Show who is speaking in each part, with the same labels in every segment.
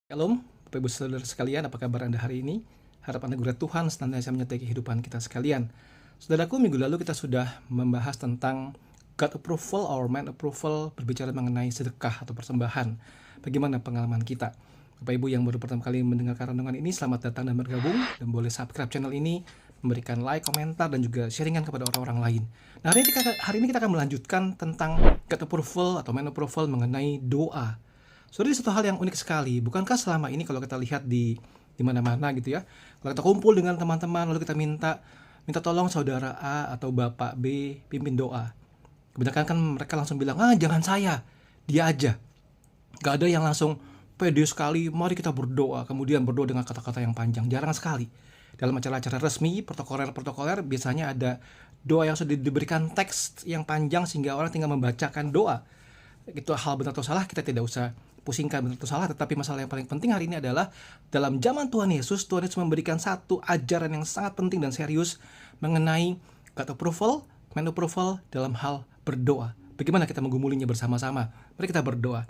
Speaker 1: Shalom, Bapak Ibu Saudara sekalian, apa kabar Anda hari ini? Harap anugerah Tuhan senantiasa menyertai kehidupan kita sekalian. Saudaraku, minggu lalu kita sudah membahas tentang God approval or man approval, berbicara mengenai sedekah atau persembahan. Bagaimana pengalaman kita? Bapak Ibu yang baru pertama kali mendengarkan renungan ini, selamat datang dan bergabung, dan boleh subscribe channel ini, memberikan like, komentar, dan juga sharingan kepada orang-orang lain. Nah, hari ini kita akan melanjutkan tentang God approval atau man approval mengenai doa. Saudara, ini satu hal yang unik sekali. Bukankah selama ini kalau kita lihat di mana-mana gitu ya, kalau kita kumpul dengan teman-teman lalu kita minta tolong saudara A atau Bapak B pimpin doa. Kebanyakan kan mereka langsung bilang, jangan saya, dia aja. Gak ada yang langsung pede sekali, mari kita berdoa, kemudian berdoa dengan kata-kata yang panjang. Jarang sekali. Dalam acara-acara resmi, protokoler biasanya ada doa yang sudah diberikan teks yang panjang sehingga orang tinggal membacakan doa. Itu hal benar atau salah kita tidak usah pusingkan benar atau salah, tetapi masalah yang paling penting hari ini adalah dalam zaman Tuhan Yesus memberikan satu ajaran yang sangat penting dan serius mengenai God approval, man approval dalam hal berdoa. Bagaimana kita menggumulinya bersama-sama? Mari kita berdoa.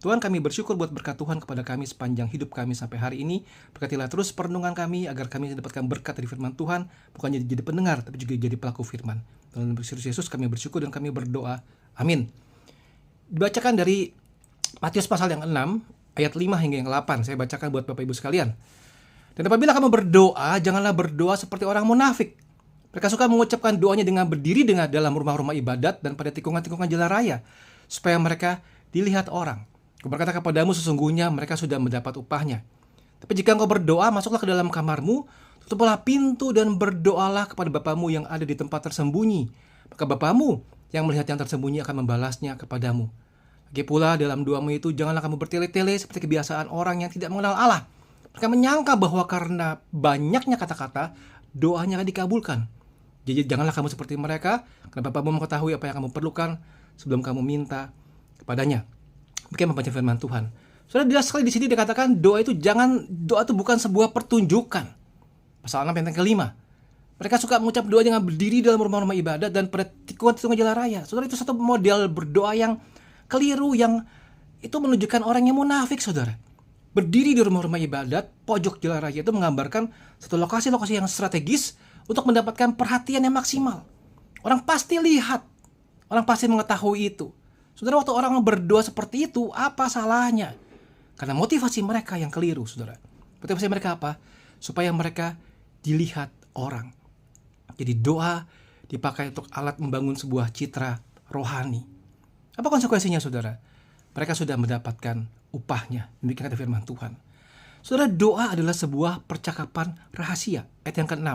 Speaker 1: Tuhan, kami bersyukur buat berkat Tuhan kepada kami sepanjang hidup kami sampai hari ini. Berkatilah terus perenungan kami agar kami mendapatkan berkat dari firman Tuhan, bukan jadi pendengar tapi juga jadi pelaku firman. Dalam nama Yesus kami bersyukur dan kami berdoa. Amin. Dibacakan dari Matius pasal yang 6, ayat 5 hingga yang 8. Saya bacakan buat Bapak Ibu sekalian. Dan apabila kamu berdoa, janganlah berdoa seperti orang munafik. Mereka suka mengucapkan doanya dengan berdiri dalam rumah-rumah ibadat dan pada tikungan-tikungan jalan raya, supaya mereka dilihat orang. Aku berkata kepadamu, sesungguhnya mereka sudah mendapat upahnya. Tapi jika engkau berdoa, masuklah ke dalam kamarmu, tutuplah pintu dan berdoalah kepada Bapamu yang ada di tempat tersembunyi. Maka Bapamu yang melihat yang tersembunyi akan membalasnya kepadamu. Lagi pula dalam doamu itu janganlah kamu bertele-tele seperti kebiasaan orang yang tidak mengenal Allah. Mereka menyangka bahwa karena banyaknya kata-kata, doanya akan dikabulkan. Jadi janganlah kamu seperti mereka, karena Bapamu mengetahui apa yang kamu perlukan sebelum kamu minta kepadanya. Bagaimana membaca firman Tuhan? Sudah jelas sekali di sini dikatakan doa itu bukan sebuah pertunjukan. Pasal 6 ayat kelima. Mereka suka mengucap doa dengan berdiri dalam rumah-rumah ibadat dan pada tikungan-tikungan jalan raya. Saudara, itu satu model berdoa yang keliru, yang itu menunjukkan orang yang munafik, saudara. Berdiri di rumah-rumah ibadat, pojok jalan raya itu menggambarkan satu lokasi-lokasi yang strategis untuk mendapatkan perhatian yang maksimal. Orang pasti lihat, orang pasti mengetahui itu. Saudara, waktu orang berdoa seperti itu, apa salahnya? Karena motivasi mereka yang keliru, saudara. Motivasi mereka apa? Supaya mereka dilihat orang. Jadi doa dipakai untuk alat membangun sebuah citra rohani. Apa konsekuensinya, saudara? Mereka sudah mendapatkan upahnya. Demikian kata firman Tuhan. Saudara, doa adalah sebuah percakapan rahasia. Ayat yang ke-6.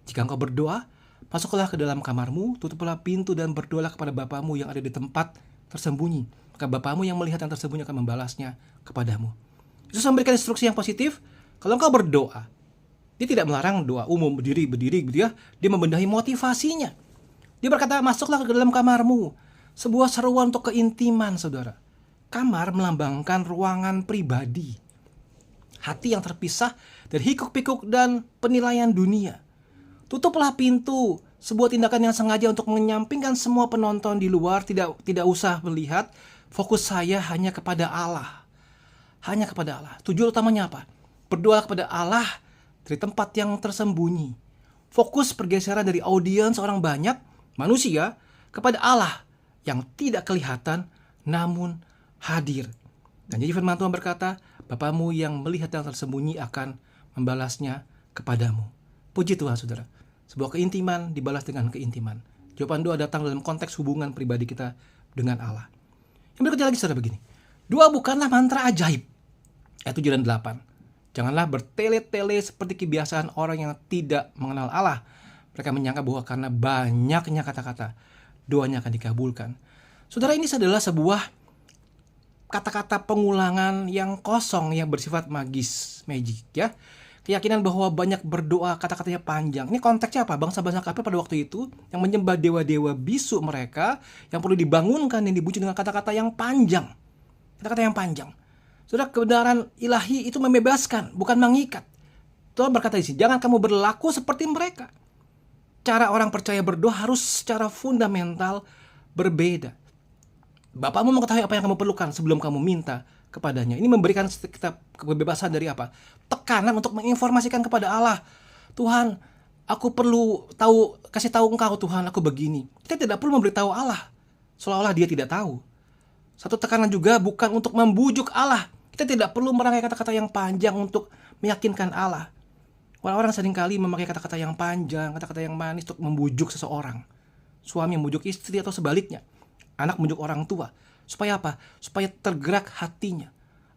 Speaker 1: Jika engkau berdoa, masuklah ke dalam kamarmu, tutuplah pintu dan berdoalah kepada Bapamu yang ada di tempat tersembunyi. Maka Bapamu yang melihat yang tersembunyi akan membalasnya kepadamu. Yesus memberikan instruksi yang positif. Kalau engkau berdoa, dia tidak melarang doa umum, berdiri gitu ya. Dia membenahi motivasinya. Dia berkata, masuklah ke dalam kamarmu. Sebuah seruan untuk keintiman, saudara. Kamar melambangkan ruangan pribadi. Hati yang terpisah dari hiruk-pikuk dan penilaian dunia. Tutuplah pintu. Sebuah tindakan yang sengaja untuk menyampingkan semua penonton di luar. Tidak usah melihat. Fokus saya hanya kepada Allah. Hanya kepada Allah. Tujuan utamanya apa? Berdoa kepada Allah dari tempat yang tersembunyi. Fokus pergeseran dari audiens orang banyak, manusia, kepada Allah yang tidak kelihatan namun hadir. Dan jadi firman Tuhan berkata, Bapamu yang melihat yang tersembunyi akan membalasnya kepadamu. Puji Tuhan, saudara. Sebuah keintiman dibalas dengan keintiman. Jawaban doa datang dalam konteks hubungan pribadi kita dengan Allah. Yang berikutnya lagi, saudara, begini. Doa bukanlah mantra ajaib. Ayat 7 dan 8. Janganlah bertele-tele seperti kebiasaan orang yang tidak mengenal Allah. Mereka menyangka bahwa karena banyaknya kata-kata, doanya akan dikabulkan. Saudara, ini adalah sebuah kata-kata pengulangan yang kosong, yang bersifat magic ya. Keyakinan bahwa banyak berdoa, kata-katanya panjang. Ini konteksnya apa? Bangsa-bangsa kafir pada waktu itu yang menyembah dewa-dewa bisu mereka, yang perlu dibangunkan, yang dibujuk dengan kata-kata yang panjang. Kata-kata yang panjang. Saudara, kebenaran ilahi itu membebaskan, bukan mengikat. Tuhan berkata di sini, jangan kamu berlaku seperti mereka. Cara orang percaya berdoa harus secara fundamental berbeda. Bapamu mengetahui apa yang kamu perlukan sebelum kamu minta kepadanya. Ini memberikan kita kebebasan dari apa? Tekanan untuk menginformasikan kepada Allah. Tuhan, aku perlu kasih tahu Engkau Tuhan, aku begini. Kita tidak perlu memberitahu Allah seolah-olah dia tidak tahu. Satu tekanan juga bukan untuk membujuk Allah. Kita tidak perlu merangkai kata-kata yang panjang untuk meyakinkan Allah. Orang-orang seringkali memakai kata-kata yang panjang, kata-kata yang manis untuk membujuk seseorang. Suami membujuk istri atau sebaliknya. Anak membujuk orang tua. Supaya apa? Supaya tergerak hatinya.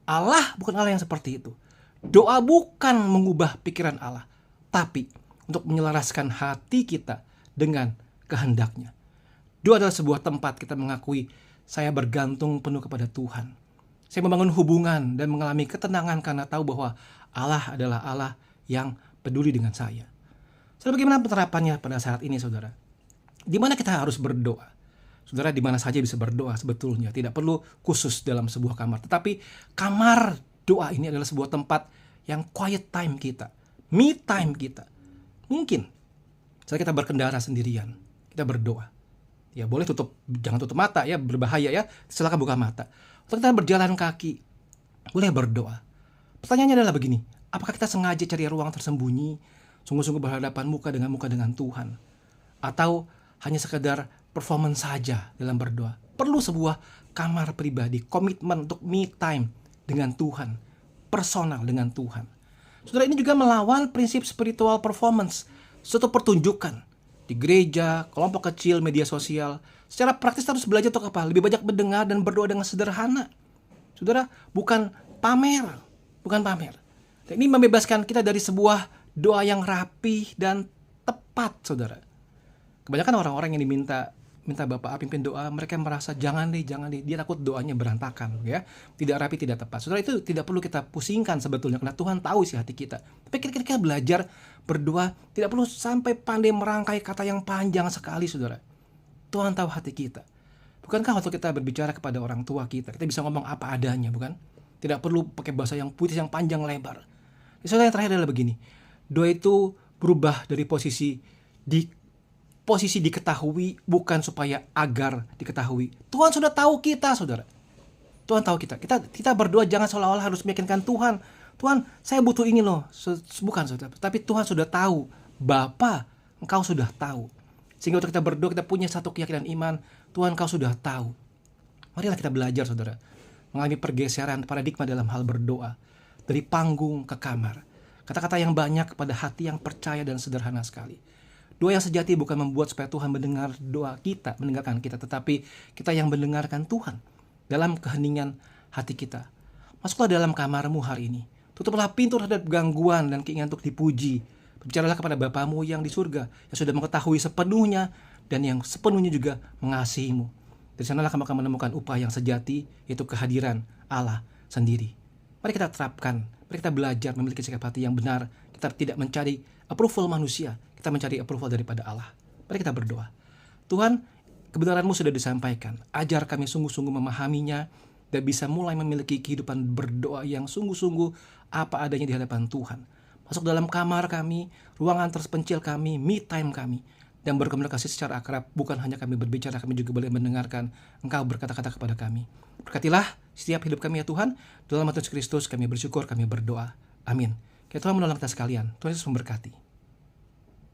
Speaker 1: Allah bukan Allah yang seperti itu. Doa bukan mengubah pikiran Allah, tapi untuk menyelaraskan hati kita dengan kehendaknya. Doa adalah sebuah tempat kita mengakui saya bergantung penuh kepada Tuhan. Saya membangun hubungan dan mengalami ketenangan karena tahu bahwa Allah adalah Allah yang peduli dengan saya. Saudara, bagaimana penerapannya pada saat ini, saudara? Di mana kita harus berdoa? Saudara, di mana saja bisa berdoa sebetulnya. Tidak perlu khusus dalam sebuah kamar. Tetapi kamar doa ini adalah sebuah tempat yang quiet time kita. Me time kita. Mungkin saat kita berkendara sendirian, kita berdoa. Ya boleh jangan tutup mata ya, berbahaya ya. Silakan buka mata. Waktu kita berjalan kaki, boleh berdoa. Pertanyaannya adalah begini, apakah kita sengaja cari ruang tersembunyi, sungguh-sungguh berhadapan muka dengan Tuhan? Atau hanya sekedar performance saja dalam berdoa? Perlu sebuah kamar pribadi, komitmen untuk me time dengan Tuhan, personal dengan Tuhan. Saudara, ini juga melawan prinsip spiritual performance, suatu pertunjukan. Di gereja, kelompok kecil, media sosial, secara praktis harus belajar untuk apa? Lebih banyak mendengar dan berdoa dengan sederhana. Saudara, bukan pamer. Dan ini membebaskan kita dari sebuah doa yang rapih dan tepat, saudara. Kebanyakan orang-orang yang minta Bapak pimpin doa, mereka merasa jangan deh, dia takut doanya berantakan, ya, tidak rapi, tidak tepat. Saudara, itu tidak perlu kita pusingkan sebetulnya, karena Tuhan tahu isi hati kita. Tapi kita belajar berdoa, tidak perlu sampai pandai merangkai kata yang panjang sekali, saudara. Tuhan tahu hati kita. Bukankah waktu kita berbicara kepada orang tua kita bisa ngomong apa adanya, bukan? Tidak perlu pakai bahasa yang putih, yang panjang lebar. Saudara, yang terakhir adalah begini, doa itu berubah dari posisi diketahui, bukan supaya agar diketahui. Tuhan sudah tahu kita, saudara. Tuhan tahu kita. Kita berdoa jangan seolah-olah harus meyakinkan Tuhan. Tuhan, saya butuh ini loh. Bukan, saudara. Tapi Tuhan sudah tahu. Bapa, Engkau sudah tahu. Sehingga waktu kita berdoa, kita punya satu keyakinan iman. Tuhan, Engkau sudah tahu. Marilah kita belajar, saudara, mengalami pergeseran paradigma dalam hal berdoa. Dari panggung ke kamar. Kata-kata yang banyak kepada hati yang percaya dan sederhana sekali. Doa yang sejati bukan membuat supaya Tuhan mendengarkan kita, tetapi kita yang mendengarkan Tuhan dalam keheningan hati kita. Masuklah dalam kamarmu hari ini. Tutuplah pintu terhadap gangguan dan keinginan untuk dipuji. Berbicaralah kepada Bapamu yang di surga, yang sudah mengetahui sepenuhnya dan yang sepenuhnya juga mengasihimu. Dari sanalah kamu akan menemukan upah yang sejati, yaitu kehadiran Allah sendiri. Mari kita terapkan, mari kita belajar memiliki sikap hati yang benar. Kita tidak mencari approval manusia, kita mencari approval daripada Allah. Mari kita berdoa. Tuhan, kebenaran-Mu sudah disampaikan. Ajar kami sungguh-sungguh memahaminya dan bisa mulai memiliki kehidupan berdoa yang sungguh-sungguh apa adanya di hadapan Tuhan. Masuk dalam kamar kami, ruangan terpencil kami, me time kami, dan berkomunikasi secara akrab. Bukan hanya kami berbicara, kami juga boleh mendengarkan Engkau berkata-kata kepada kami. Berkatilah setiap hidup kami ya Tuhan. Dalam nama Yesus Kristus kami bersyukur, kami berdoa. Amin. Tuhan menolong kita sekalian. Tuhan Yesus memberkati.